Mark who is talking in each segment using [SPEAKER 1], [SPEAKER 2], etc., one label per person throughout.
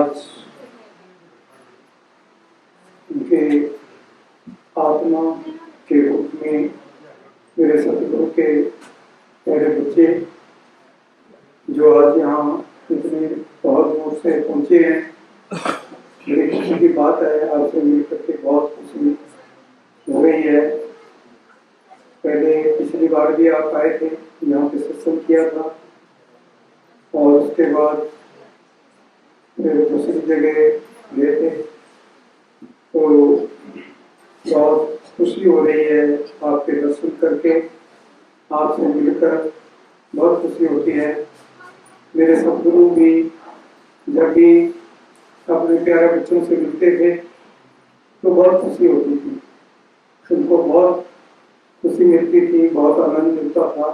[SPEAKER 1] आज उनके आत्मा के रूप में मेरे सतगुरु के प्यारे बच्चे जो आज यहाँ इतने बहुत दूर से पहुँचे हैं, मेरी खुशी की बात है। आपसे मिल करके बहुत खुशी हो रही है। पहले पिछली बार भी आप आए थे, यहाँ पे सत्संग किया था और उसके बाद दूसरी जगह गए थे, तो बहुत खुशी हो रही है आपके दर्शन करके, आपसे मिलकर बहुत खुशी होती है। मेरे सतगुरु भी जब भी अपने प्यारे बच्चों से मिलते थे तो बहुत खुशी होती थी, उनको बहुत खुशी मिलती थी, बहुत आनंद मिलता था।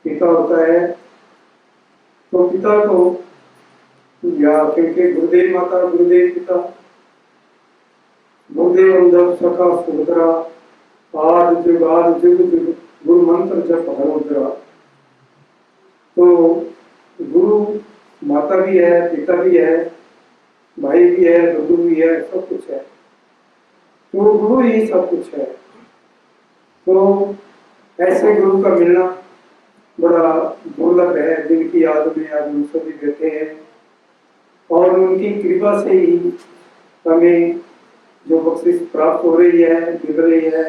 [SPEAKER 1] पिता होता है तो पिता को या क्योंकि गुरुदेव माता, गुरुदेव पिता, गुरुदेव अंदर सखा सुभद्रा, आद जुगाद जुग जुग गुरु मंत्र जप हरोद्रा। तो गुरु माता भी है, पिता भी है, भाई भी है, बंधु भी है, सब कुछ है। तो गुरु ही सब कुछ है। तो ऐसे गुरु का मिलना बड़ा दुर्लभ है, जिनकी याद में आज हम सभी बैठे हैं और उनकी कृपा से ही हमें जो बख्शिश प्राप्त हो रही है, मिल रही है,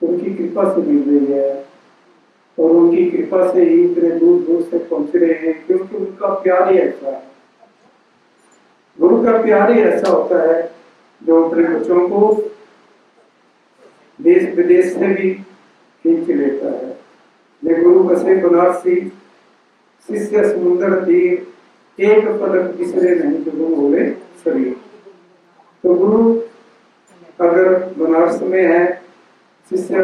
[SPEAKER 1] उनकी कृपा से मिल रही है और उनकी कृपा से ही इतने दूर दूर से पहुंच रहे हैं, क्योंकि उनका प्यार ही ऐसा है। गुरु का प्यार ही ऐसा होता है जो अपने बच्चों को देश विदेश से भी खींच लेता है। ये गुरु बसे बनारसी, शिष्य समुद्र तीर, एक पलक बिसरे नहीं तो गुरु होवे शरीर। तो गुरु अगर बनारस में है, शिष्य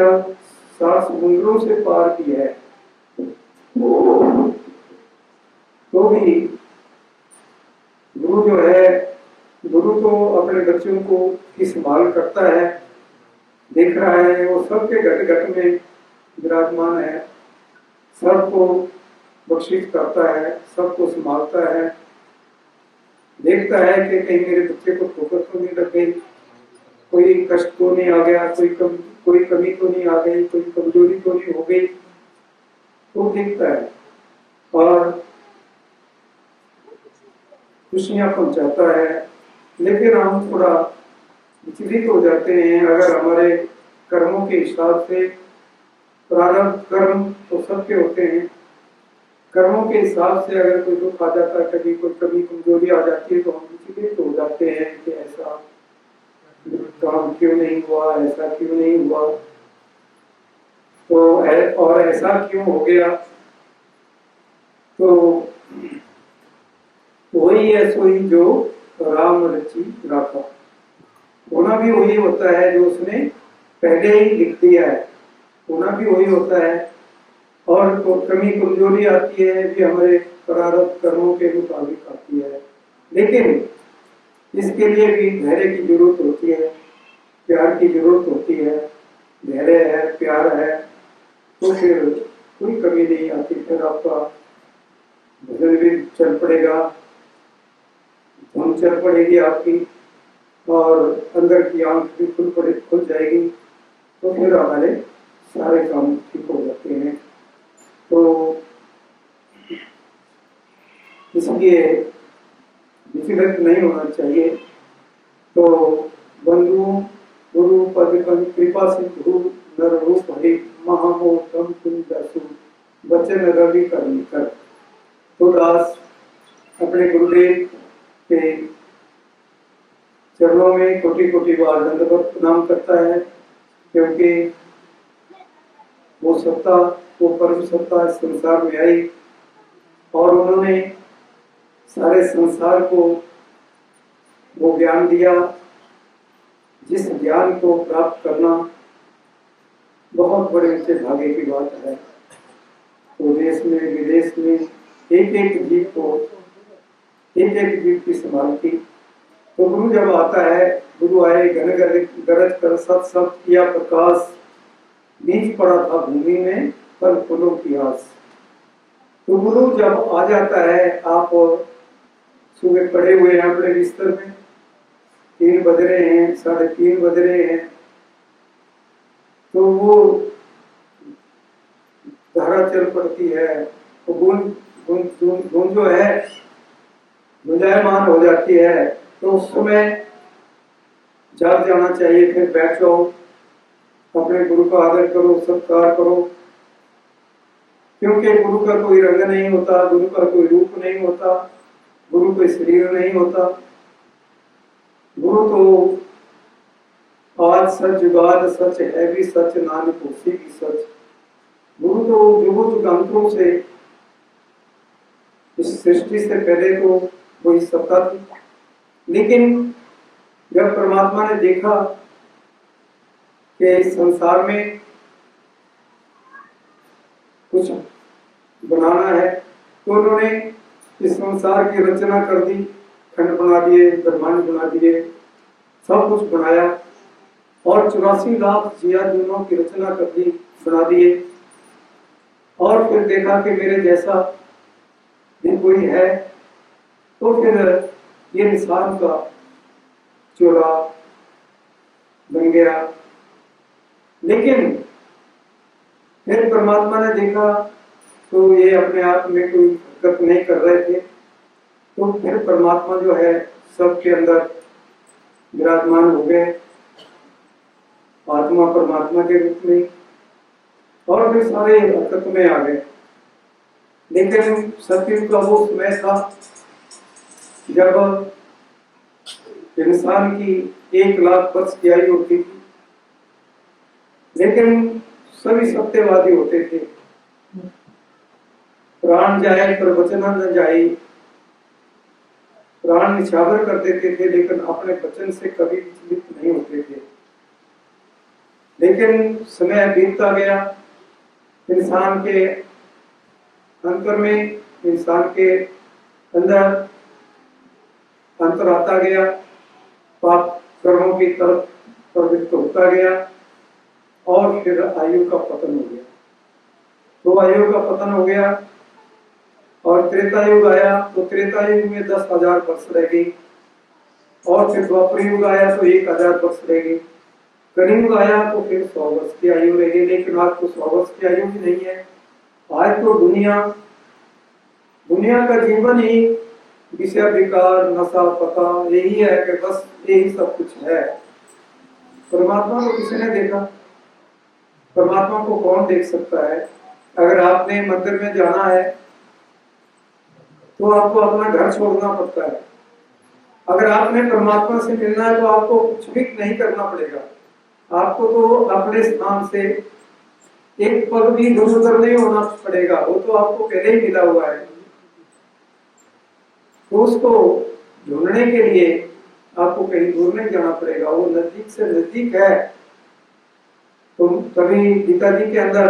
[SPEAKER 1] 7 समुद्रों से पार किया है, तो भी गुरु जो है, गुरु तो अपने बच्चों को की संभाल करता है, देख रहा है, वो सबके घट घट में विराजमान है, सबको बख्शिश करता है, सबको संभालता है, देखता है कि कहीं मेरे बच्चे को ठोकर तो नहीं लग गई, कोई कष्ट तो नहीं आ गया, कोई कमी तो नहीं आ गई, कोई कमजोरी तो नहीं हो गई, तो देखता है और खुशियां पहुंचाता है। लेकिन हम थोड़ा विचलित हो जाते हैं अगर हमारे कर्मों के हिसाब से। प्रारब्ध कर्म तो सबके होते हैं, कर्मों के हिसाब से अगर कोई दुख आ जाता है, कभी कोई कमी कमजोरी आ जाती है, तो हम विचलित हो जाते हैं कि ऐसा काम क्यों नहीं हुआ, ऐसा क्यों नहीं हुआ, तो और ऐसा क्यों हो गया। तो वही है सोई जो राम रची राखा, होना भी वही होता है जो उसने पहले ही लिख दिया है, होना भी वही होता है। और तो कमी कमजोरी आती है भी हमारे प्रारब्ध कर्मों के मुताबिक आती है, लेकिन इसके लिए भी धैर्य की जरूरत होती है, प्यार की जरूरत होती है। धैर्य है, प्यार है, तो फिर कोई कमी नहीं आती, फिर आपका भजन भी चल पड़ेगा, धुन चल पड़ेगी आपकी, और अंदर की आंख भी खुल जाएगी, तो फिर हमारे सारे काम ठीक हो जाते हैं। तो इसलिए विचलित नहीं होना चाहिए। तो बंधु गुरु पद कृपा सिंधु नर रूप हरि महामोहम तुम दसु वचन रवि कर निकर। तो दास अपने गुरुदेव के चरणों में कोटि कोटि बार दंडवत प्रणाम करता है, क्योंकि वो सत्ता, वो परम सत्ता इस संसार में आई और उन्होंने सारे संसार को वो ज्ञान दिया, जिस ज्ञान को प्राप्त करना बहुत बड़े ऊंचे भाग्य की बात है। तो देश में विदेश में एक एक जीव को, एक एक जीव की संभाल की। तो गुरु जब आता है, गुरु आए घन गरज कर सत सत किया प्रकाश, बीज पड़ा था भूमि में फल फूलों की आस। तो गुरु जब आ जाता है, आप सुबह पड़े हुए हैं अपने बिस्तर में, 3 बज रहे हैं, 3:30 बज रहे हैं, तो वो धारा चल पड़ती है, तो गूंज जो है गुंजायमान हो जाती है, तो उस समय जाग जाना चाहिए। फिर बैठ जाओ, अपने गुरु का आदर करो, सत्कार करो, क्योंकि गुरु का कोई रंग नहीं होता, गुरु का कोई रूप नहीं होता, गुरु कोई शरीर नहीं होता। गुरु तो आज सच जुगाद सच है भी सच, नानक होसी भी सच। गुरु तो जुगों जुगांतरों से, इस सृष्टि से पहले तो वही सत्ता थी, लेकिन जब परमात्मा ने देखा कि इस संसार में कुछ बनाना है, तो उन्होंने इस संसार की रचना कर दी, खंड बना दिए, ब्रह्मांड बना दिए, सब कुछ बनाया, और 84 लाख जिया जूनों की रचना कर दी, बना दिए। और फिर देखा कि मेरे जैसा भी कोई है, तो फिर ये इंसान का चोरा बन गया। लेकिन फिर परमात्मा ने देखा तो ये अपने आप में कोई हरकत नहीं कर रहे थे, तो फिर परमात्मा जो है सबके अंदर विराजमान हो गए, आत्मा परमात्मा के रूप में, और फिर सारे हरकत में आ गए। लेकिन सतयुग का वो समय था जब इंसान की 1 लाख वर्ष की आयु होती थी, लेकिन सभी सत्यवादी होते थे। प्राण जाए पर वचन न जाए, प्राण निछावर कर देते थे, लेकिन अपने वचन से कभी विचलित नहीं होते थे। लेकिन समय बीतता गया, इंसान के अंतर में, इंसान के अंदर अंतर आता गया, पाप कर्मों की तरफ प्रवृत्त होता गया, और फिर आयु का पतन हो गया। तो आयु का पतन हो गया, और त्रेता युग आया, तो त्रेता युग में 10,000 वर्ष रह गई, और फिर द्वापर युग आया तो 1,000 वर्ष रह गई, कलियुग आया तो फिर 100 वर्ष की आयु रह गई। लेकिन आज तो 100 वर्ष की आयु भी नहीं है। आज तो दुनिया का जीवन ही विषय विकार, नशा, पता, यही है कि बस यही सब कुछ है। परमात्मा को किसी ने देखा? परमात्मा को कौन देख सकता है? अगर आपने मंदिर में जाना है तो आपको अपना घर छोड़ना पड़ता है। अगर आपने परमात्मा से मिलना है तो आपको कुछ भी नहीं करना पड़ेगा, आपको तो अपने स्थान से एक पग भी इधर नहीं होना पड़ेगा, वो तो आपको पहले ही मिला हुआ है। तो उसको ढूंढने के लिए आपको कहीं दूर नहीं जाना पड़ेगा, वो नजदीक से नजदीक है। तो कभी गीता जी के अंदर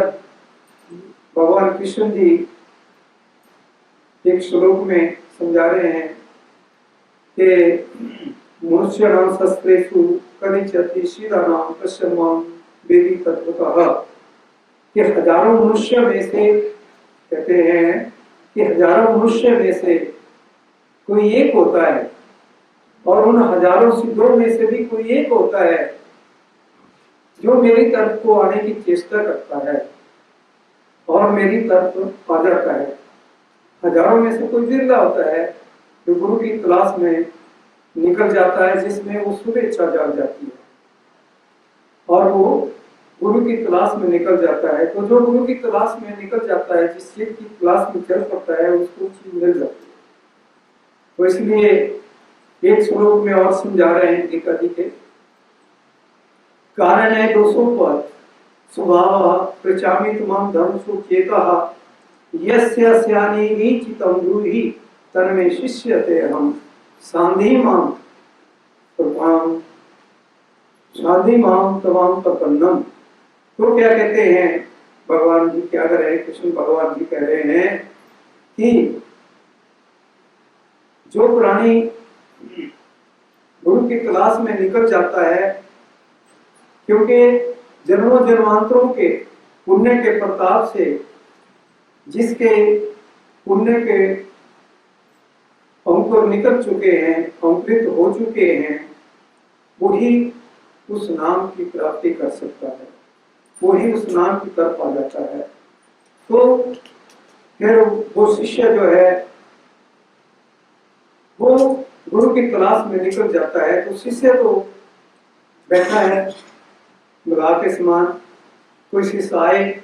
[SPEAKER 1] भगवान कृष्ण जी एक श्लोक में समझा रहे हैं कि मनुष्य नाम शस्त्रेषु कनिचति सीधानाम पश्चिमाम वेदी तत्वतः, कि हजारों मनुष्य में से, कहते हैं कि हजारों मनुष्य में से कोई एक होता है, और उन हजारों सिद्धों में से भी कोई एक होता है जो मेरी तरफ को आने की चेष्टा करता है और मेरी तरफ आ जाता है। हजारों में से कोई बिरला होता है जो गुरु की तलाश में निकल जाता है, जिसमें वो शुभेच्छा जाग जाती है और वो गुरु की तलाश में निकल जाता है। तो जो गुरु की तलाश में निकल जाता है, जिस चीज की तलाश में चल पड़ता है, उसको चीज मिल जाती है। तो इसलिए एक श्लोक में और समझा रहे हैं गीता जी के, कारण है दोषों पर स्वभाव प्रचामी तुमाम धर्म सुचेतः यस्य स्यानि नीचितं ब्रूहि तन्मे शिष्यते हम सांधि माम तमाम तपन्नम। तो क्या कहते हैं भगवान जी, क्या कह रहे हैं कृष्ण भगवान जी, कह रहे हैं कि जो प्राणी गुरु की तलाश में निकल जाता है, क्योंकि जन्मों जन्मांतरों के पुण्य के प्रताप से, जिसके पुण्य के अंकुर निकल चुके हैं, अंकुरित हो चुके हैं, वही उस नाम की प्राप्ति कर सकता है, वही उस नाम की तरफ आ जाता है। तो फिर वो शिष्य जो है वो गुरु की तलाश में निकल जाता है। तो शिष्य तो बैठा है लगा के समान, कोई शिष्य आए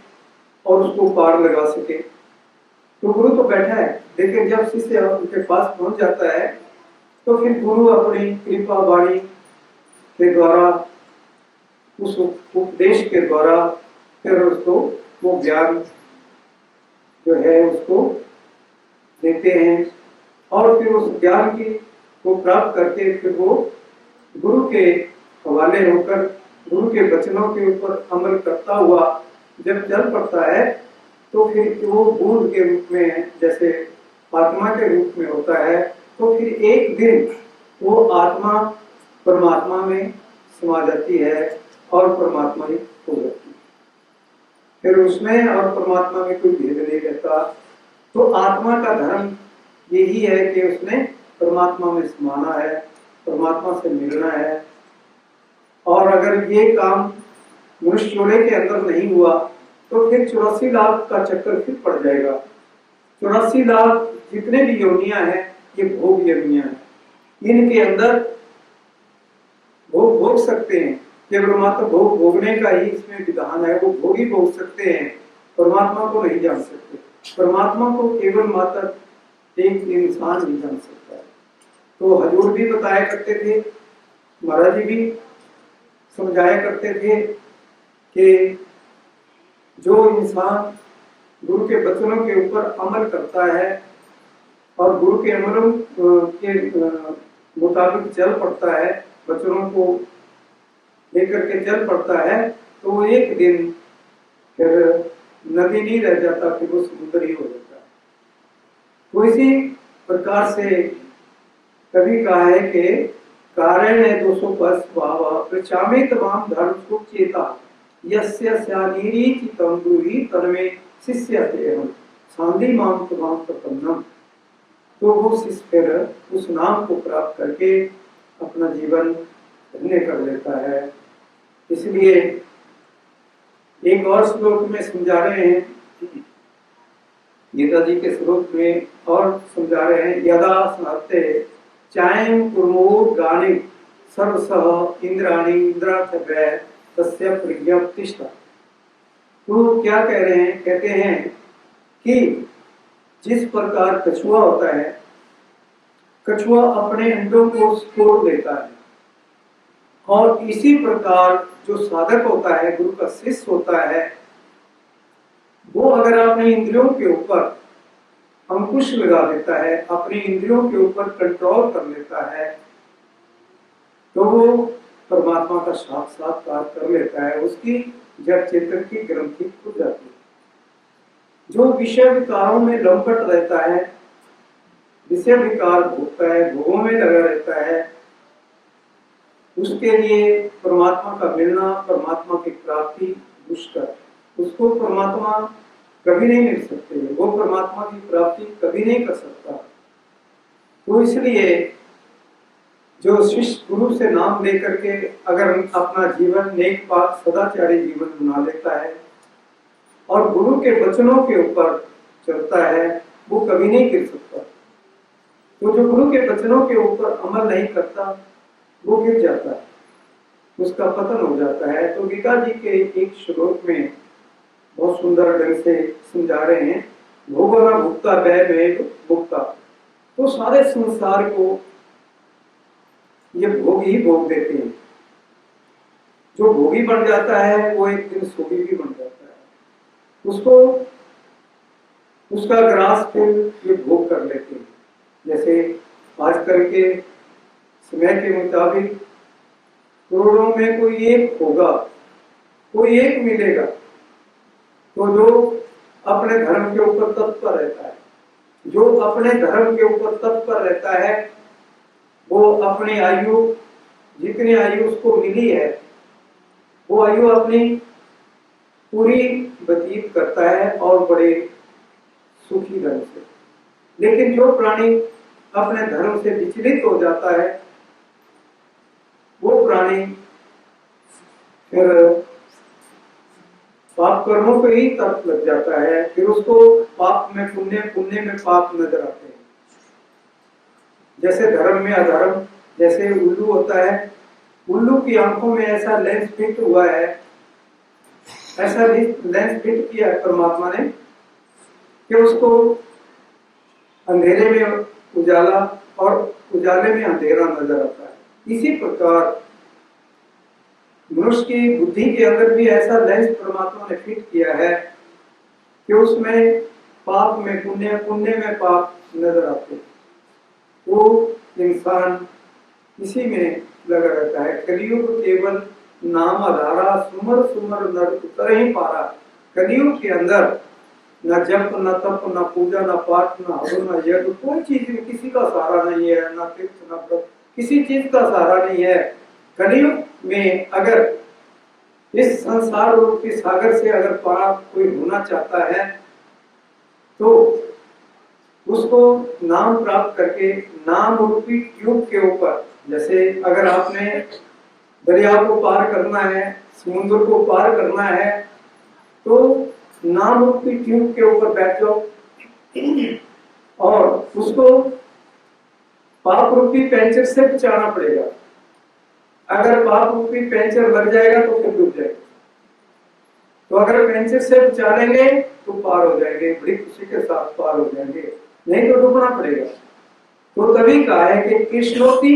[SPEAKER 1] और उसको पार लगा सके, तो गुरु तो बैठा है। लेकिन जब शिष्य उनके पास पहुंच जाता है तो फिर गुरु अपनी कृपा वाणी के द्वारा, उस उपदेश के द्वारा फिर उसको वो ज्ञान जो है उसको देते हैं। और फिर उस ज्ञान की को प्राप्त करके फिर वो गुरु के हवाले होकर गुरु के वचनों के ऊपर अमल करता हुआ जब चल पड़ता है तो फिर वो बूंद के रूप में, जैसे आत्मा के रूप में होता है, तो फिर एक दिन वो आत्मा परमात्मा में समा जाती है और परमात्मा ही हो जाती है। फिर उसमें और परमात्मा में कोई भेद नहीं रहता। तो आत्मा का धर्म यही है कि उसने परमात्मा में समाना है, परमात्मा से मिलना है। और अगर ये काम मनुष्य जोड़े के अंदर नहीं हुआ तो फिर 84 लाख का चक्कर फिर पड़ जाएगा। 84 लाख जितने भी योनियां हैं ये भोग योनियां हैं, इनके अंदर भोग भोग सकते हैं। केवल मात्र भोग भोगने का ही इसमें विधान है, वो भोग ही भोग सकते हैं, परमात्मा को नहीं जान सकते। परमात्मा को केवल मात्र एक इंसान ही जान सकता है। तो हजूर भी बताया करते थे, महाराज जी भी समझाया करते थे कि जो इंसान गुरु के वचनों के ऊपर अमल करता है और गुरु के अमलों के मुताबिक चल पड़ता है, वचनों को लेकर के चल पड़ता है, तो वो एक दिन फिर नदी नहीं रह जाता, फिर वो समुद्र ही हो जाता है। तो इसी प्रकार से कभी कहा है कि कारण है 205 प्रचामे तमाम धर्म सुख चेता यस्य स्यानीरी चितंदुरी तन्मे शिष्य तेहम सांदी माम तमाम प्रपन्नम। तो वो शिष्य फिर उस नाम को प्राप्त करके अपना जीवन धन्य कर लेता है। इसलिए एक और श्लोक में समझा रहे हैं, गीता जी के श्लोक में और समझा रहे हैं, यदा स्नाते चायं कुर्मो गानि सर्वसह इंद्राणि इंद्राथ वै तस्य प्रज्ञप्तिष्ठा। तो क्या कह रहे हैं? कहते हैं कि जिस प्रकार कछुआ होता है, कछुआ अपने अंडों को तोड़ देता है, और इसी प्रकार जो साधक होता है, गुरु का शिष्य होता है, वो अगर अपने इंद्रियों के ऊपर अंकुश लगा देता है, अपनी इंद्रियों के ऊपर कंट्रोल कर लेता है, तो वो परमात्मा का साक्षात्कार कर लेता है, उसकी जड़ चेतन की ग्रंथि खुल जाती है। जो विषय विकारों में लंपट रहता है, विषय विकार भोगता है, भोगों में लगा रहता है, उसके लिए परमात्मा का मिलना, परमात्मा की प्राप्ति दुष्कर, उसको परमात्मा कभी नहीं मिल सकते, वो परमात्मा की प्राप्ति कभी नहीं कर सकता। तो इसलिए जो शिष्य गुरु से नाम लेकर के अगर अपना जीवन नेक पाक सदाचारी जीवन बना लेता है और गुरु के वचनों के ऊपर चलता है, वो कभी नहीं गिर सकता। तो जो गुरु के वचनों के ऊपर अमल नहीं करता वो गिर जाता है, उसका पतन हो जाता है। तो गीता जी के एक श्लोक में बहुत सुंदर ढंग से समझा रहे हैं, भोगना भुगता वह वेद भुगता। तो सारे संसार को ये भोग ही भोग देते हैं। जो भोगी बन जाता है वो एक दिन सोगी भी बन जाता है, उसको उसका ग्रास फिर ये भोग कर लेते हैं। जैसे आजकल के समय के मुताबिक करोड़ों में कोई एक होगा, कोई एक मिलेगा, तो जो अपने धर्म के ऊपर तत्पर रहता है, जो अपने धर्म के ऊपर तत्पर रहता है, वो अपनी आयु, जितनी आयु उसको मिली है, वो आयु अपनी पूरी व्यतीत करता है और बड़े सुखी ढंग से। लेकिन जो प्राणी अपने धर्म से विचलित हो जाता है, वो प्राणी फिर पाप कर्मों पे ही तर्क लग जाता है, फिर उसको पाप में पुण्य, पुण्य में पाप नजर आते हैं। जैसे धर्म में अधर्म, जैसे उल्लू होता है, उल्लू की आंखों में ऐसा लेंस फिट हुआ है, ऐसा लेंस फिट किया है परमात्मा ने कि उसको अंधेरे में उजाला और उजाले में अंधेरा नजर आता है। इसी प्रकार मनुष्य की बुद्धि के अंदर भी ऐसा लेंस परमात्मा ने फिट किया है कि उसमें पाप में पुण्य, पुण्य में पाप नजर आते हैं। वो इंसान इसी में लगा रहता है। कलियुग केवल नाम आधारा, सुमर सुमर नर उतर ही पारा। कलियुग के अंदर न जप, न तप, न पूजा, न पाठ, न हवन, न यज्ञ, कोई चीज में किसी का सहारा नहीं है, न तीर्थ, न व्रत, किसी चीज का सहारा नहीं है। कलियुग में अगर इस संसार रूपी सागर से अगर पार कोई होना चाहता है तो उसको नाम प्राप्त करके नाम रूपी ट्यूब के ऊपर, जैसे अगर आपने दरिया को पार करना है, समुद्र को पार करना है, तो नाम रूपी ट्यूब के ऊपर बैठ जाओ और उसको पाप रूपी पेंचर से बचाना पड़ेगा। अगर पाप रूपी पेंचर लग जाएगा तो फिर डूब जाएगा। तो अगर पेंचर से बचा लेंगे तो पार हो जाएंगे, बड़ी खुशी के साथ पार हो जाएंगे, नहीं तो डूबना पड़ेगा। तो तभी कहा है कि कृष्णोति,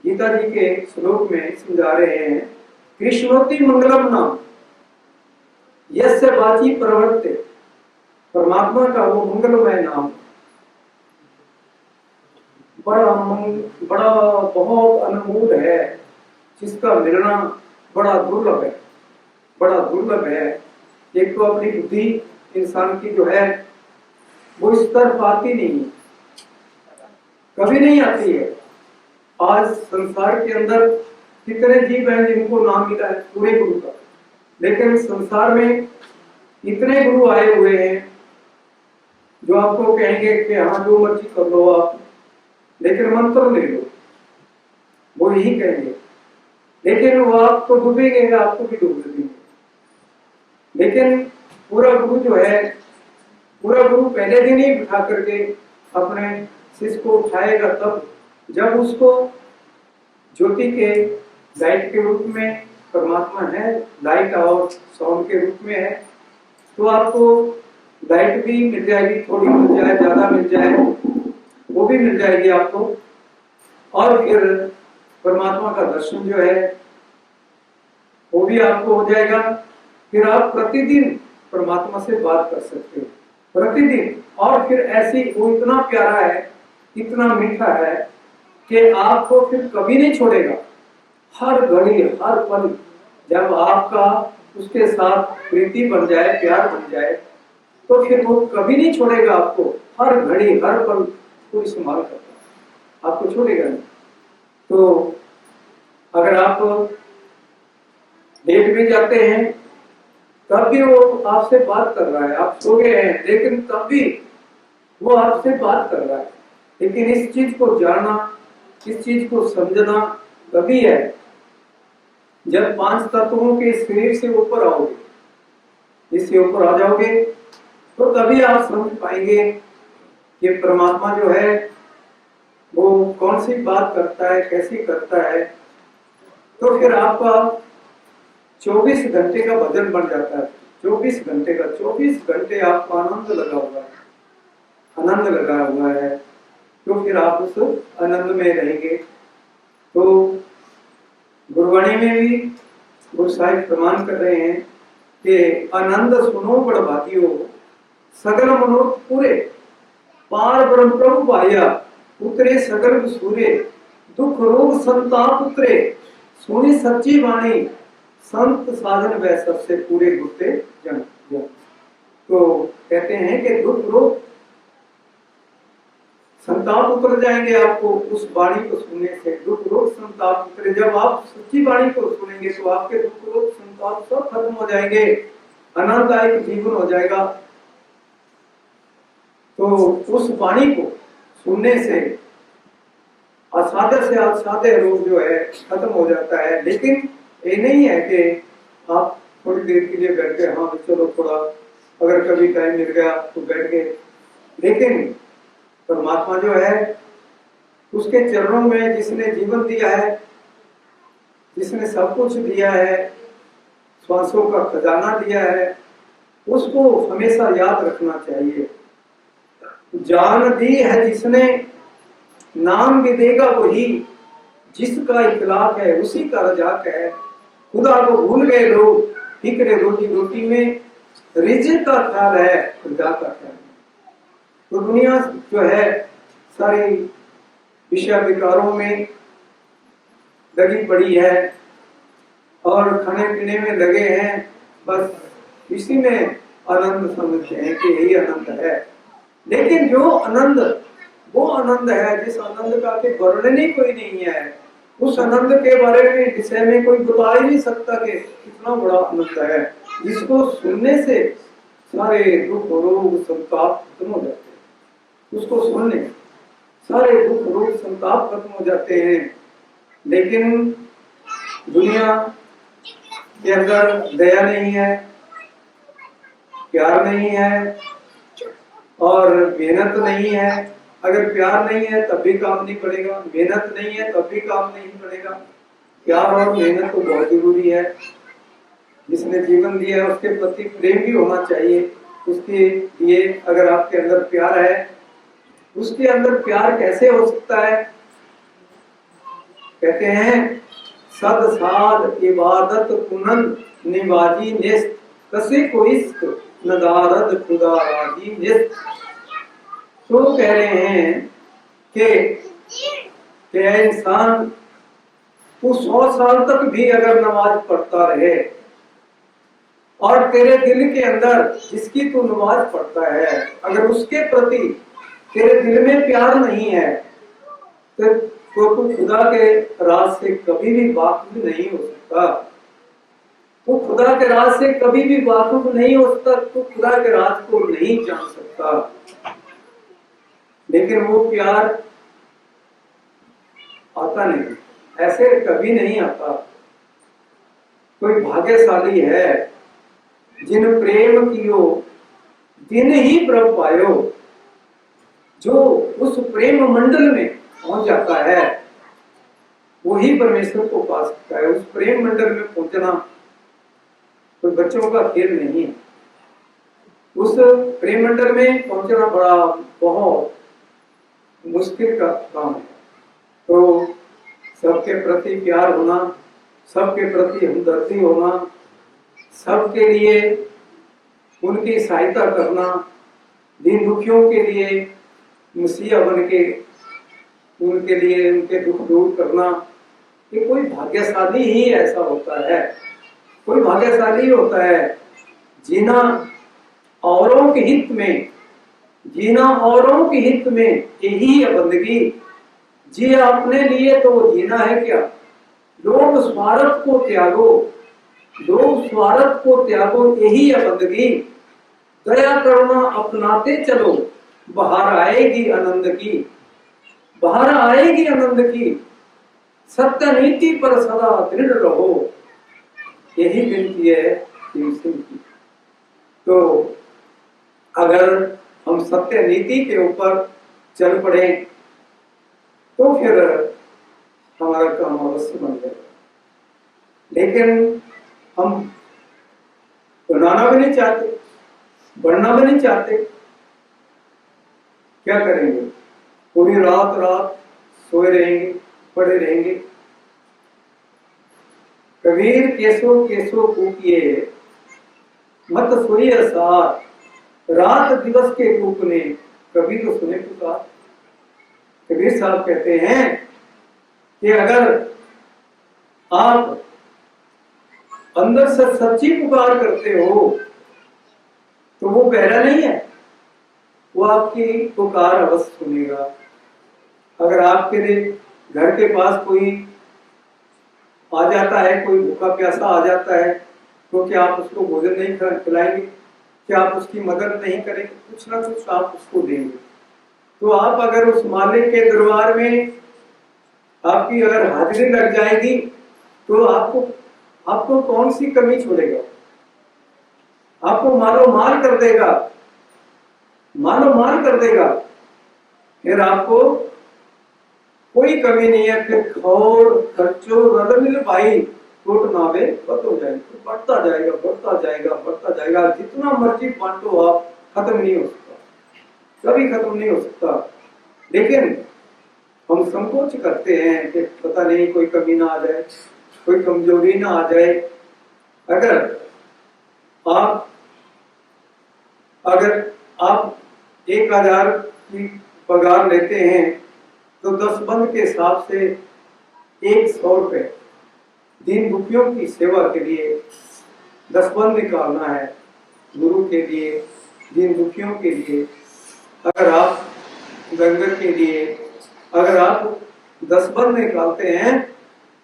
[SPEAKER 1] गीता जी के श्लोक में समझा रहे हैं, कृष्णोति मंगलम नाम यस्य वाची प्रवर्ते। परमात्मा का वो मंगलमय नाम बड़ा बहुत अनमोल है, जिसका मिलना बड़ा दुर्लभ है, बड़ा दुर्लभ है। एक तो अपनी बुद्धि इंसान की जो है वो इस तरफ आती नहीं है, कभी नहीं आती है। आज संसार के अंदर कितने जीव हैं जिनको नाम मिला है पूरे गुरु का, लेकिन संसार में इतने गुरु आए हुए हैं जो आपको कहेंगे कि हाँ जो मर्जी कर लो आप, लेकिन मंत्र ले लो, वो यही कहेंगे, लेकिन वो आपको डूबेंगे, आपको भी डूब देंगे। लेकिन पूरा गुरु जो है, पूरा गुरु पहले दिन ही बिठा करके अपने शिष्य को उठाएगा, तब जब उसको ज्योति के लाइट के रूप में परमात्मा है, लाइट और साउंड के रूप में है, तो आपको लाइट भी मिल जाएगी, थोड़ी मिल जाए, ज्यादा मिल जाए, वो भी मिल जाएगी आपको। और फिर परमात्मा का दर्शन जो है वो भी आपको हो जाएगा। फिर आप प्रतिदिन परमात्मा से बात कर सकते हो, प्रतिदिन। और फिर ऐसी वो इतना प्यारा है, इतना मीठा है कि आपको फिर कभी नहीं छोड़ेगा। हर घड़ी, हर पल जब आपका उसके साथ प्रीति बन जाए, प्यार बन जाए, तो फिर वो कभी नहीं छोड़ेगा आपको। हर घड़ी, हर पल को इस्तेमाल करता है, आपको छोड़ेगा नहीं। तो अगर आप लेट भी जाते हैं तब भी वो आपसे बात कर रहा है, आप सो गए हैं लेकिन तब भी वो आपसे बात कर रहा है। लेकिन इस चीज को जानना, इस चीज को समझना तभी है जब 5 तत्वों के शरीर से ऊपर आओगे, इससे ऊपर आ जाओगे, तो तभी आप समझ पाएंगे कि परमात्मा जो है वो कौन सी बात करता है, कैसी करता है। तो फिर आपका 24 घंटे का भजन बन जाता है। 24 घंटे का, 24 घंटे आपको आनंद लगा हुआ है, आनंद लगा हुआ है, तो फिर आप उस आनंद में रहेंगे। तो गुरबाणी में भी गुरु साहिब प्रमाण कर रहे हैं कि आनंद सुनो बड़ भागियो, सगल मनोरथ पूरे, पार ब्रह्म प्रभु पाया, उतरे सगल सूरे, दुख रोग संताप उतरे, सुनी सच्ची वाणी, संत साधन वै सबसे पूरे गुरते जन। तो कहते हैं कि दुख रोग संताप उतर जाएंगे आपको उस वाणी को सुनने से। दुख रोग संताप उतरे, जब आप सच्ची वाणी को सुनेंगे तो आपके दुख रोग संताप सब खत्म हो जाएंगे, आनंददायक जीवन हो जाएगा। तो उस वाणी को सुनने से असाध्य से असाध्य रोग जो है खत्म हो जाता है। लेकिन ये नहीं है कि आप थोड़ी देर के लिए बैठ गए, हाँ चलो थोड़ा अगर कभी टाइम मिल गया तो बैठ गए, लेकिन परमात्मा जो है उसके चरणों में जिसने जीवन दिया है, जिसने सब कुछ दिया है, श्वासों का खजाना दिया है, उसको हमेशा याद रखना चाहिए। जान दी है जिसने, नाम भी देगा वही, जिसका इखलाक है उसी का रजाक है। खुदा को भूल गए लोग, फिक्र रोजी रोटी में, रिज़्क़ का ख्याल है, खुदा का ख्याल है। तो दुनिया जो है सारी विषय विकारों में लगी पड़ी है और खाने पीने में लगे हैं, बस इसी में आनंद समझते हैं कि यही आनंद है। लेकिन जो आनंद, वो आनंद है जिस आनंद का के वर्णन ही कोई नहीं है, उस आनंद के बारे में विषय में कोई बता ही नहीं सकता कि कितना बड़ा आनंद है, जिसको सुनने से सारे दुख रोग संताप खत्म हो जाते हैं। उसको सुनने सारे दुख रोग संताप खत्म हो जाते हैं। लेकिन दुनिया के अंदर दया नहीं है, प्यार नहीं है और मेहनत नहीं है। अगर प्यार नहीं है तब भी काम नहीं पड़ेगा, मेहनत नहीं है तब भी काम नहीं पड़ेगा। प्यार और मेहनत तो बहुत जरूरी है। जिसने जीवन दिया है उसके प्रति प्रेम भी होना चाहिए। उसके लिए अगर आपके अंदर प्यार है, उसके अंदर प्यार कैसे हो सकता है? कहते हैं सद साध इबादत कुनन निवाजी निस्त, कसे को इश्क नदारद खुदा राजी निस्त। तो कह रहे हैं कि इंसान तू 100 साल तक भी अगर नमाज पढ़ता रहे और तेरे दिल के अंदर जिसकी तू नमाज पढ़ता है अगर उसके प्रति तेरे दिल में प्यार नहीं है तो तू खुदा के राज से कभी भी वाकिफ नहीं हो सकता। तू खुदा के राज से कभी भी वाकिफ नहीं हो सकता, तू खुदा के राज को नहीं जान सकता। लेकिन वो प्यार आता नहीं, ऐसे कभी नहीं आता। कोई भाग्यशाली है जिन प्रेम कियो दिन ही प्रभ पायो, जो उस प्रेम मंडल में पहुंच जाता है वही परमेश्वर को पा सकता है। उस प्रेम मंडल में पहुंचना कोई बच्चों का खेल नहीं है। उस प्रेम मंडल में पहुंचना बड़ा बहुत मुश्किल का काम है। तो सबके प्रति प्यार होना, सबके प्रति हमदर्दी होना, सबके लिए उनकी सहायता करना, दीन दुखियों के लिए मसीहा बन के उनके लिए उनके दुख दूर करना, ये कोई भाग्यशाली ही ऐसा होता है। कोई भाग्यशाली होता है जीना औरों के हित में, जीना औरों के हित में यही है बंदगी। जी अपने लिए तो वो जीना है क्या? लोग स्वार्थ को त्यागो, लोग स्वार्थ को त्यागो, यही है बंदगी। दया करुणा अपनाते चलो, बाहर आएगी आनंद की, बाहर आएगी आनंद की। सत्य नीति पर सदा दृढ़ रहो, यही विनती है सिंह की। तो अगर हम सत्य नीति के ऊपर चल पड़े तो फिर हमारा काम अवश्य बन जाएगा। लेकिन हम बनाना भी नहीं चाहते, बढ़ना भी नहीं चाहते, क्या करेंगे? पूरी रात रात सोए रहेंगे, पड़े रहेंगे। कबीर केसो केसो कूपिए, मत सोइए साथ, रात दिवस के कूपने कभी तो सुने पुकार। कबीर साहब कहते हैं कि अगर आप अंदर से सच्ची पुकार करते हो तो वो बहरा नहीं है, वो आपकी पुकार अवश्य सुनेगा। अगर आपके लिए घर के पास कोई आ जाता है, कोई भूखा प्यासा आ जाता है, तो क्या आप उसको भोजन नहीं खिलाएंगे? क्या आप उसकी मदद नहीं करेंगे? कुछ ना कुछ आप उसको देंगे। तो आप अगर उस मालिक के दरबार में आपकी अगर हाजिरी लग जाएगी तो आपको आपको कौन सी कमी छोड़ेगा? आपको मालो माल कर देगा, मालो माल कर देगा। फिर आपको कोई कमी नहीं है। फिर खौर खर्चो रदमिल भाई टूट नावे बंद हो जाएगी, तो बढ़ता जाएगा बढ़ता जाएगा बढ़ता जाएगा। जितना मर्जी बांटो आप, खत्म नहीं हो सकता, कभी खत्म नहीं हो सकता। लेकिन हम संकोच करते हैं कि पता नहीं कोई कमी ना आ जाए, कोई कमजोरी ना आ जाए। अगर आप 1000 की पगार लेते हैं तो 10 बंद के हिसाब से 100 रुपए दीन दुखियों की सेवा के लिए 10 बंद निकालना है, गुरु के लिए, दीन दुखियों के लिए। अगर आप लंगर के लिए अगर आप 10 बंद निकालते हैं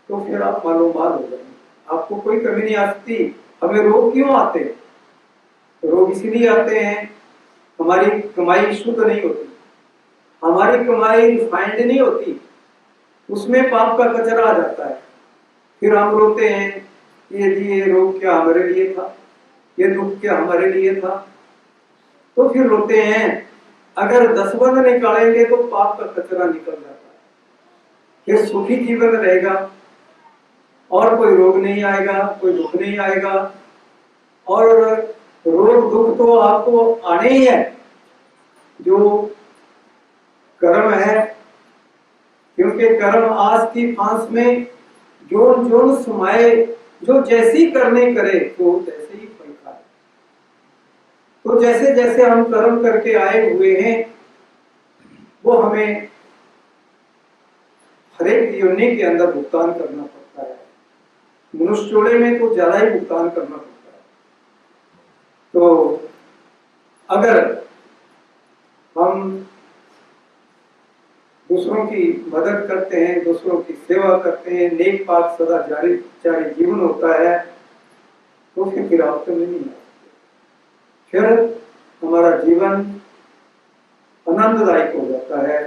[SPEAKER 1] तो फिर आप मालूम माल हो जाएंगे, आपको कोई कमी नहीं आ सकती। हमें रोग क्यों आते हैं? रोग इसलिए आते हैं, हमारी कमाई शुद्ध नहीं होती, हमारी कमाई रिफाइंड नहीं होती, उसमें पाप का कचरा आ जाता है। फिर हम रोते हैं, ये रोग क्या हमारे लिए था, ये दुख क्या हमारे लिए था। तो फिर रोते हैं। अगर 10 बंद निकालेंगे तो पाप का कचरा निकल जाता है, फिर सुखी जीवन रहेगा और कोई रोग नहीं आएगा, कोई दुख नहीं आएगा। और रोग दुख तो आपको आने ही है, जो कर्म है, क्योंकि कर्म आज की फांस में जोन जोन समाये, जो जैसी करने करे तो तैसे ही फल खाए। तो जैसे जैसे हम कर्म करके आए हुए हैं वो हमें हर एक योनि के अंदर भुगतान करना पड़ता है। मनुष्य जोड़े में तो ज्यादा ही भुगतान करना पड़ता है। तो अगर हम दूसरों की मदद करते हैं, दूसरों की सेवा करते हैं, नेक पाक सदा जारी जीवन होता है, तो फिर गिरावट में नहीं आती, फिर हमारा जीवन आनंददायक हो जाता है।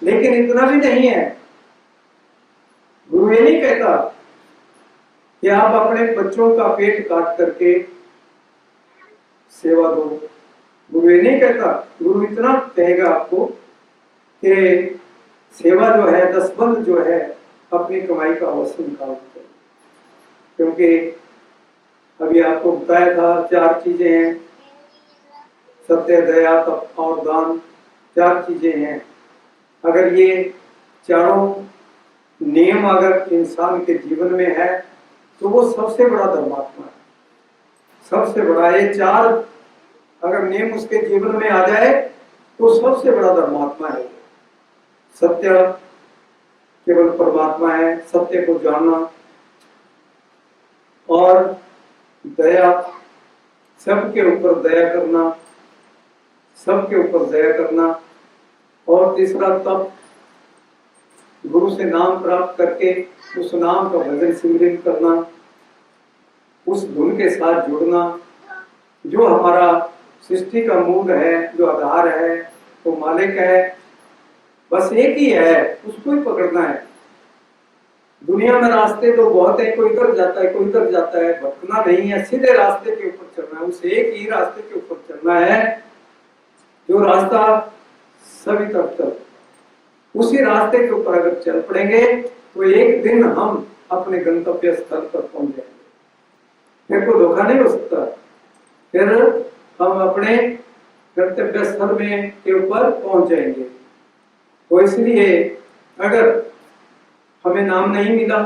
[SPEAKER 1] लेकिन इतना भी नहीं है, गुरु ये नहीं कहता कि आप अपने बच्चों का पेट काट करके सेवा दो। गुरु ये नहीं कहता, गुरु इतना कहेगा आपको कि सेवा जो है, 10 बंद जो है, अपनी कमाई का अवश्य निकाल दो। क्योंकि अभी आपको बताया था 4 चीजें हैं, सत्य, दया, तप और दान, 4 चीजें हैं। अगर ये चारों नियम अगर इंसान के जीवन में है तो वो सबसे बड़ा धर्मात्मा है, सबसे बड़ा। ये 4 अगर नियम उसके जीवन में आ जाए तो सबसे बड़ा धर्मात्मा है। सत्य केवल परमात्मा है, सत्य को जानना, और दया, सबके ऊपर दया करना, सबके ऊपर दया करना। और तीसरा तप, गुरु से नाम प्राप्त करके उस नाम का भजन सिमरन करना, उस धुन के साथ जुड़ना। जो हमारा सृष्टि का मूल है, जो आधार है, वो मालिक है, बस एक ही है, उसको ही पकड़ना है। दुनिया में रास्ते तो बहुत है, कोई इधर जाता है, कोई इधर जाता है, भटकना नहीं है, सीधे रास्ते के ऊपर चलना है, उस एक ही रास्ते के ऊपर चलना है जो रास्ता सभी तरफ चल। उसी रास्ते के ऊपर अगर चल पड़ेंगे तो एक दिन हम अपने गंतव्य स्थल पर पहुंच जाएंगे, फिर कोई धोखा नहीं हो सकता। फिर हम अपने गंतव्य स्थल में के ऊपर पहुंच जाएंगे। तो इसलिए अगर हमें नाम नहीं मिला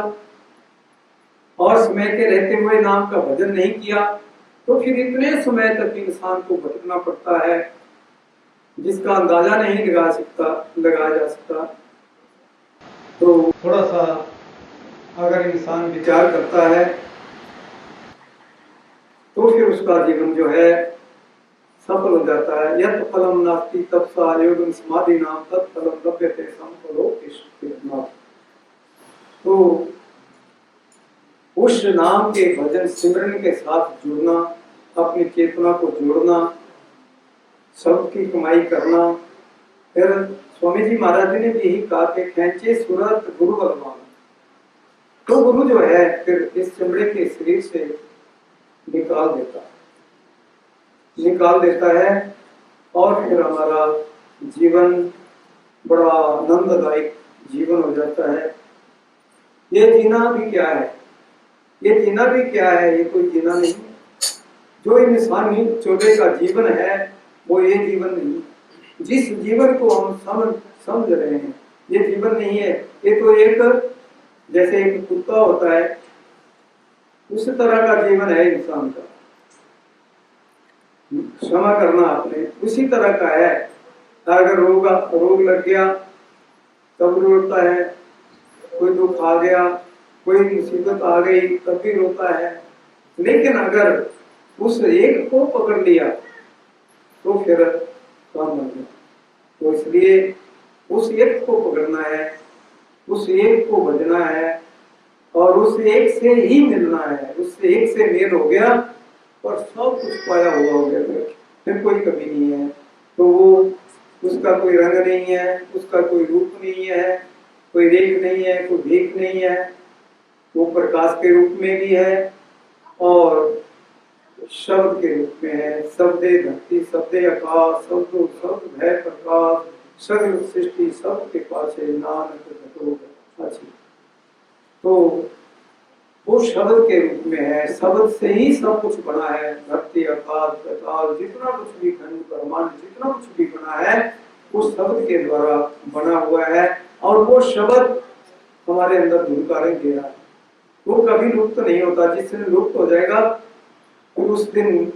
[SPEAKER 1] और समय के रहते हुए नाम का भजन नहीं किया तो फिर इतने समय तक इंसान को भटकना पड़ता है जिसका अंदाजा नहीं लगाया जा सकता। तो थोड़ा सा अगर इंसान विचार करता है तो फिर उसका जीवन जो है सफल हो जाता है। यत् फलम नास्ति तपसा योगम समाधि नाम तत्फलम लभ्यते संफलो ईश्वरनाथ। तो उस नाम के भजन सिमरन के साथ जुड़ना, अपनी चेतना को जोड़ना, सबकी कमाई करना, फिर स्वामी जी महाराज ने भी यही कहा कि खेचे सूरत गुरु भगवान। तो गुरु जो है फिर इस चमड़े के शरीर से निकाल देता है और फिर हमारा जीवन बड़ा आनंददायक जीवन हो जाता है। ये जीना भी क्या है, ये कोई जीना नहीं है। जो इंसानी चौबे का जीवन है वो ये जीवन नहीं है। जिस जीवन को हम समझ रहे हैं ये जीवन नहीं है। ये तो एक जैसे एक कुत्ता होता है उस तरह का जीवन है इंसान का। क्षमा करना आपने, उसी तरह का है। अगर रोग लग गया तब रोता है, कोई दुख आ गया, कोई मुसीबत आ गई तब भी रोता है। लेकिन अगर उस एक को पकड़ लिया तो फिर काम बन गया। तो इसलिए उस एक को पकड़ना है, उस एक को भजना है और उस एक से ही मिलना है। उससे एक से मेल हो गया और सब कुछ पाया हुआ हो गया, फिर कोई कमी नहीं है। तो वो उसका कोई रंग नहीं है, उसका कोई रूप नहीं है, कोई रेख नहीं है, कोई भीख नहीं है। वो प्रकाश के रूप में भी है और शब्द के रूप में है। शब्दे धरती शब्दे आकाश शब्दो शब्द भय प्रकाश सगल सृष्टि सब के पाछे नानक अच्छी। तो वो शब्द के रूप में है, शब्द से ही सब कुछ बना है। धरती आकाश प्रकाश जितना कुछ भी खंड ब्रह्मांड जितना कुछ भी बना है उस शब्द के द्वारा बना हुआ है। और वो शब्द हमारे अंदर धुनकारें दे रहा है, वो कभी लुप्त नहीं होता। जिस दिन लुप्त हो जाएगा फिर उस दिन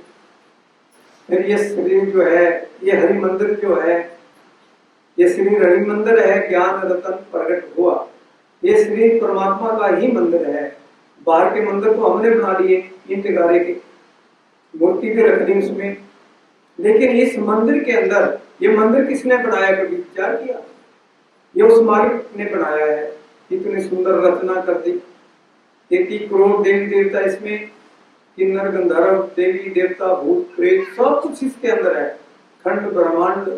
[SPEAKER 1] फिर ये शरीर जो है, ये हरि मंदिर जो है, ये शरीर हरि मंदिर है। ज्ञान रतन प्रकट हुआ, ये शरीर परमात्मा का ही मंदिर है। बाहर के मंदिर तो हमने बना लिए ईंट गारे के, मूर्ति भी रख दी उसमें। लेकिन इस मंदिर के अंदर, ये मंदिर किसने बनाया, कभी विचार किया? ये उस मालिक ने बनाया है। इतनी सुंदर रचना कर दी। 33 करोड़ देवी देवता इसमें, किन्नर गंधर्व देवी देवता भूत प्रेत सब कुछ इसके अंदर है। खंड ब्रह्मांड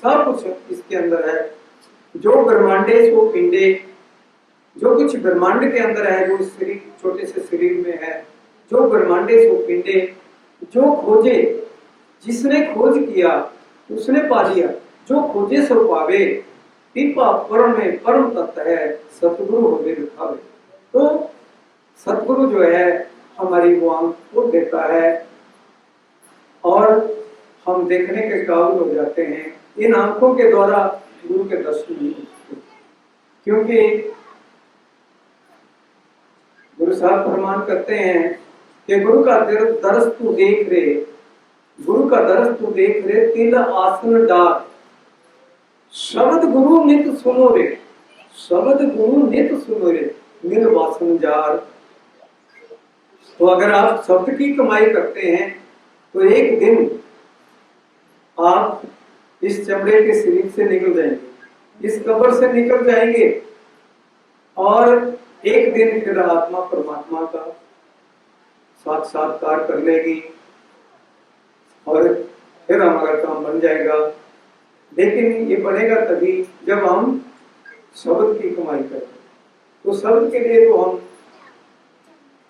[SPEAKER 1] सब कुछ इसके अंदर है। जो ब्रह्मांडे सो पिंडे, जो कुछ ब्रह्मांड के अंदर है वो शरीर छोटे से शरीर में है। जो ब्रह्मांडे सो पिंडे, जो खोजे, जिसने खोज किया उसने पा लिया। जो खोजे सो पावे, पीपा परम में परम तत्व है, सतगुरु होवे दिखावे। तो सतगुरु जो है हमारी वो आंख खोल देता है और हम देखने के काबिल हो जाते हैं। इन आंखों के द्वारा गुरु के दर्शन नहीं होते, क्योंकि गुरु साहब फरमान करते हैं कि गुरु का दरस तू देख रे, गुरु का दरस तू देख रे, तिल आसन डार, शब्द गुरु नित सुनो रे, शब्द गुरु नित सुनो रे, मिल वासन जार। तो अगर आप शब्द की कमाई करते हैं तो एक दिन आप इस चमड़े के शरीर से निकल जाएंगे, इस कब्र से निकल जाएंगे और एक दिन फिर आत्मा परमात्मा का साक्षात्कार कर लेगी और फिर हमारा काम बन जाएगा। लेकिन ये बनेगा तभी जब हम शब्द की कमाई करें। तो शब्द के लिए तो हम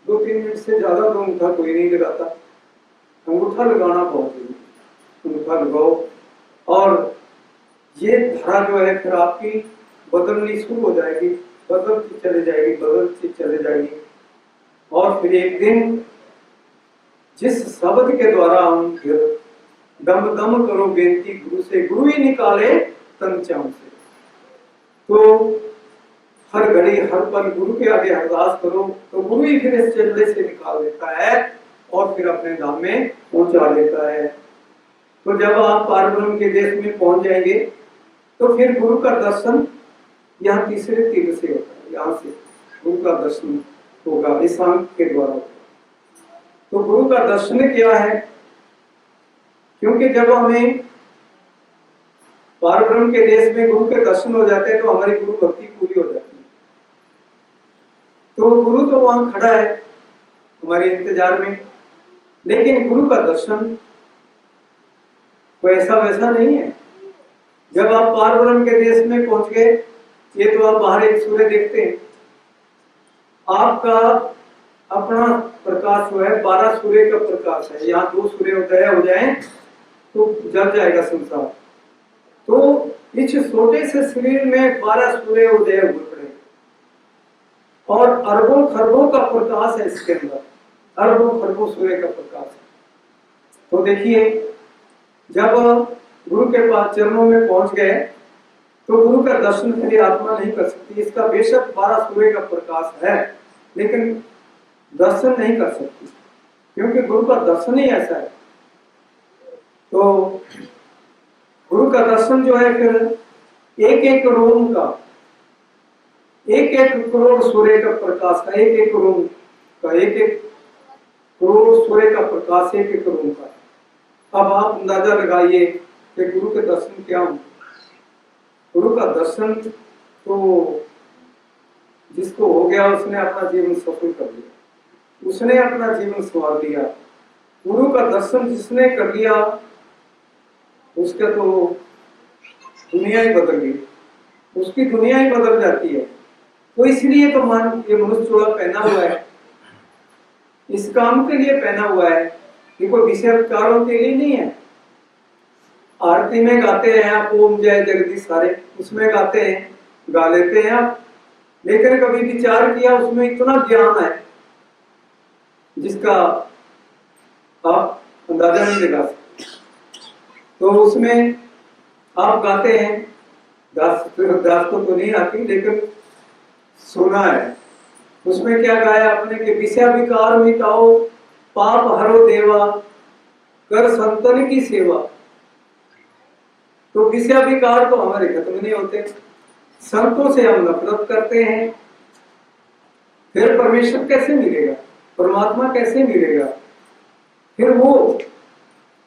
[SPEAKER 1] 2-3 मिनट से ज्यादा तो अंगूठा कोई नहीं लगाता। अंगूठा लगाना बहुत जरूरी, अंगूठा लगाओ और ये धारा जो है फिर आपकी बदलनी शुरू हो जाएगी, बदलती चले जाएगी और फिर एक दिन जिस शब्द के द्वारा हम फिर दम दम करो बेनती गुरु से, गुरु ही निकाले तन चाम से। तो हर घड़ी हर पल गुरु के आगे अरदास करो तो गुरु ही फिर इस चमड़े से निकाल देता है और फिर अपने धाम में पहुंचा देता है। तो जब आप पारब्रह्म के देश में पहुंच जाएंगे तो फिर गुरु का दर्शन यहाँ तीसरे तीर से होता है। यहाँ से गुरु का दर्शन होगा इस आंख के द्वारा। तो गुरु का दर्शन क्या है? क्योंकि जब हमें पारब्रह्म के देश में गुरु के दर्शन हो जाते हैं तो हमारी गुरु भक्ति पूरी हो जाती है। तो गुरु तो वहां खड़ा है हमारे इंतजार में, लेकिन गुरु का दर्शन कोई ऐसा वैसा नहीं है। जब आप पार ब्रह्म के देश में पहुंच गए, ये तो आप बाहर एक सूर्य देखते हैं, आपका अपना प्रकाश जो है 12 सूर्य का प्रकाश है। यहाँ 2 सूर्य उदय हो जाए तो जल जाएगा संसार। तो इस छोटे से शरीर में 12 सूर्य उदय हुए पड़े और अरबों खरबों का प्रकाश है इसके अंदर, अरबों खरबों सूर्य का प्रकाश है। तो देखिए, जब गुरु के पास चरणों में पहुंच गए तो गुरु का दर्शन मेरी आत्मा नहीं कर सकती। इसका बेशक 12 सूर्य का प्रकाश है, लेकिन दर्शन नहीं कर सकती, क्योंकि गुरु का दर्शन ही ऐसा है। तो गुरु का दर्शन जो है, फिर एक एक रोम का, एक एक करोड़ सूर्य का प्रकाश का, एक एक रोम का, एक एक करोड़ सूर्य का प्रकाश एक एक रोम का। अब आप अंदाजा लगाइए कि गुरु के दर्शन क्या होंगे। गुरु का दर्शन तो जिसको हो गया उसने अपना जीवन सफल कर लिया, उसने अपना जीवन संवार लिया। गुरु का दर्शन जिसने कर लिया उसका तो दुनिया ही बदल गई, उसकी दुनिया ही बदल जाती है। तो इसलिए तो मान ये मनुष्य चोला पहना हुआ है, इस काम के लिए पहना हुआ है, ये कोई विषय उपचारों के लिए नहीं है। आरती में गाते हैं आप ओम जय जगदीश सारे, उसमें गाते हैं, गा लेते हैं आप, लेकिन कभी विचार किया उसमें इतना ज्ञान है जिसका आप अंदाजा नहीं लगा सकते। तो उसमें आप गाते हैं, दास को तो नहीं आती, लेकिन सुना है। उसमें क्या गाया आपने कि विषय विकार मिटाओ, पाप हरो देवा, कर संतन की सेवा। तो विषय विकार तो हमारे खत्म नहीं होते, संतों से हम नफरत करते हैं, फिर परमेश्वर कैसे मिलेगा, परमात्मा कैसे मिलेगा? फिर वो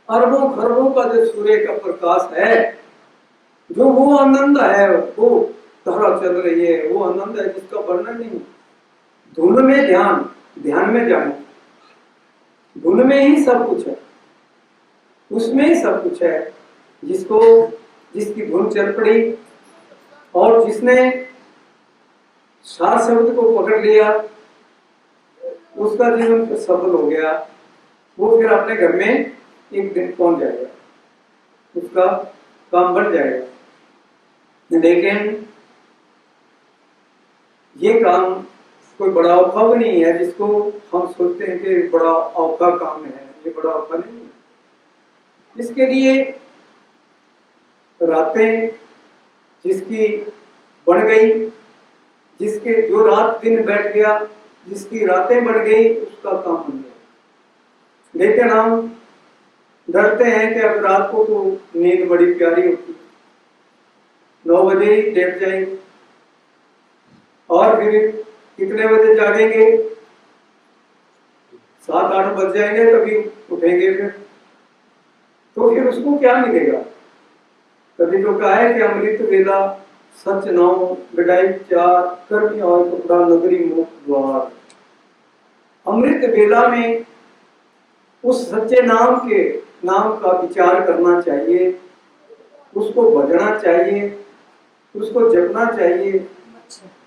[SPEAKER 1] अरबों खरबों का जो सूर्य का प्रकाश है, जो वो आनंद है, वो धारा चल रही है, वो आनंद है जिसका वर्णन नहीं। धुन में ध्यान, ध्यान में जाना, धुन में ही सब कुछ है, उसमें ही सब कुछ है। जिसको जिसकी धुन चल पड़ी और जिसने सार शब्द को पकड़ लिया, उसका जीवन फिर सफल हो गया। वो फिर अपने घर में एक दिन पहुंच जाएगा, उसका काम बन जाएगा। लेकिन ये काम कोई बड़ा औखा भी नहीं है जिसको हम सोचते हैं कि बड़ा औखा काम है, ये बड़ा औखा नहीं है। इसके लिए रातें जिसकी बढ़ गई, जिसके जो रात दिन बैठ गया, जिसकी रातें बढ़ गई, उसका काम बन गया। लेकिन हम डरते हैं कि अब रात को तो नींद बड़ी प्यारी होती, 9 बजे ही लेट जाएंगे और फिर कितने बजे जागेंगे, 7-8 बज जाएंगे, तभी उठेंगे फिर। तो फिर उसको क्या मिलेगा? तभी तो कहा है कि अमृत वेला सच नाम गडाई चार, कर्म और टुकड़ा नगरी मुक्त द्वार। अमृत वेला में उस सच्चे नाम का विचार करना चाहिए, उसको भजना चाहिए, उसको जपना चाहिए,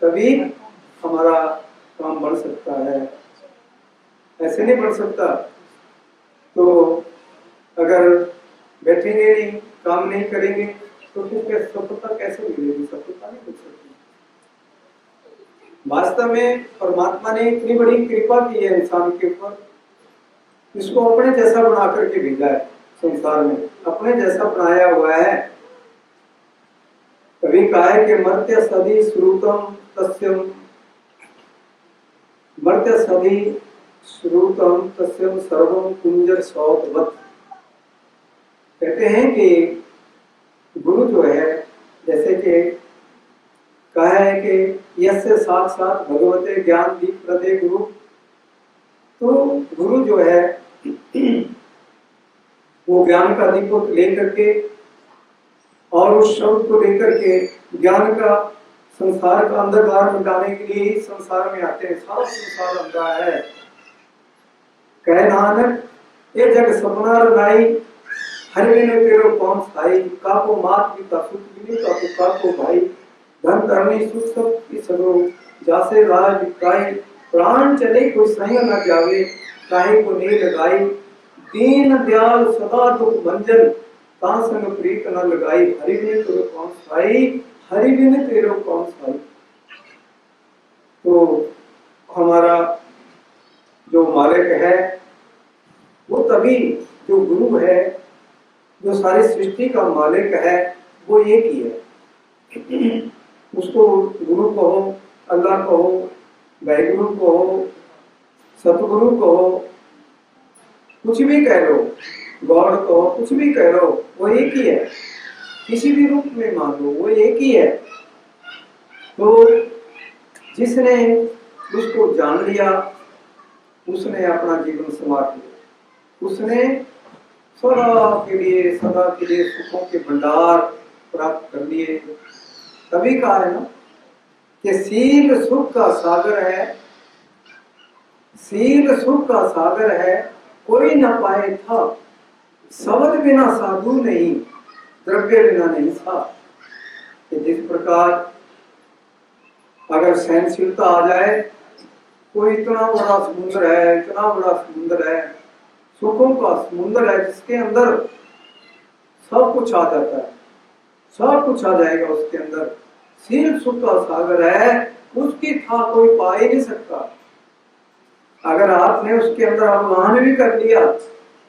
[SPEAKER 1] तभी हमारा काम बढ़ सकता है। ऐसे नहीं बढ़ सकता। तो अगर बैठेंगे नहीं, काम नहीं करेंगे, तो फिर सफलता कैसे मिलेगी? सफलता नहीं मिल सकती। वास्तव में परमात्मा ने इतनी बड़ी कृपा की है इंसान के ऊपर, इसको अपने जैसा बना करके भेजा है संसार में, अपने जैसा बनाया हुआ है। कभी कहा है कि मर्त्य सदी श्रुतम तस्यम, मर्त्य सदी श्रुतम तस्यम सर्वम कुंजर सौतवत। कहते हैं कि गुरु जो है, जैसे कि कहा है कि यस्य साक्षात भगवते ज्ञान दीप प्रदे गुरु। तो गुरु जो है वो ज्ञान का दीपक लेकर के और उस शब्द को लेकर के ज्ञान का, संसार का अंधकार मिटाने के लिए इस संसार में आते हैं। सारा संसार अंधा है। कह नानक ये जग सपना रनाई, हर बिनु तेरो कौन साई, काको मात पिता सुख बिनु काको भाई, धन धर्मी सुख सब की सगरो, जासे राज बिकाई, प्राण चले कोई संग न जावे, काहे को नील लगाई, दीन दयाल सदा दुख भंजन, ता संग प्रीत न लगाई, हरि बिनु तेरो कौन साई, हरि बिनु तेरो कौन साई। तो हमारा जो मालिक है वो तभी, जो गुरु है, जो सारी सृष्टि का मालिक है, वो एक ही है। उसको गुरु कहो, अल्लाह कहो, वाहिगुरु कहो, सतगुरु कहो, कुछ भी कह लो, गॉड कहो, कुछ भी कह लो, वो एक ही है। किसी भी रूप में मान लो, वो एक ही है। तो जिसने उसको जान लिया उसने अपना जीवन संवार लिया, उसने सदा के लिए सुखों के भंडार प्राप्त कर लिए। तभी कहा है ना कि सील सुख का सागर है, सील सुख का सागर है, कोई न पाए था, शब्द बिना साधु नहीं, द्रव्य बिना नहीं था। जिस प्रकार अगर सहनशीलता आ जाए, कोई इतना बड़ा समुद्र है, इतना बड़ा समुद्र है, सुखों का समुद्र है, जिसके अंदर सब कुछ आ जाता है, सब कुछ आ जाएगा उसके अंदर। सील सुख का सागर है, उसकी था कोई पा ही नहीं सकता। अगर आपने उसके अंदर आह्वान भी कर लिया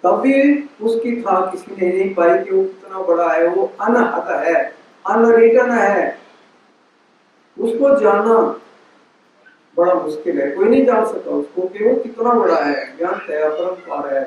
[SPEAKER 1] तब भी उसकी था किसी ने नहीं पाई कि वो कितना बड़ा है। वो अनहद है, अनरिटन है, उसको जानना बड़ा मुश्किल है। कोई नहीं जान सकता उसको कि वो कितना बड़ा है, ज्ञान है, अपरंपार है।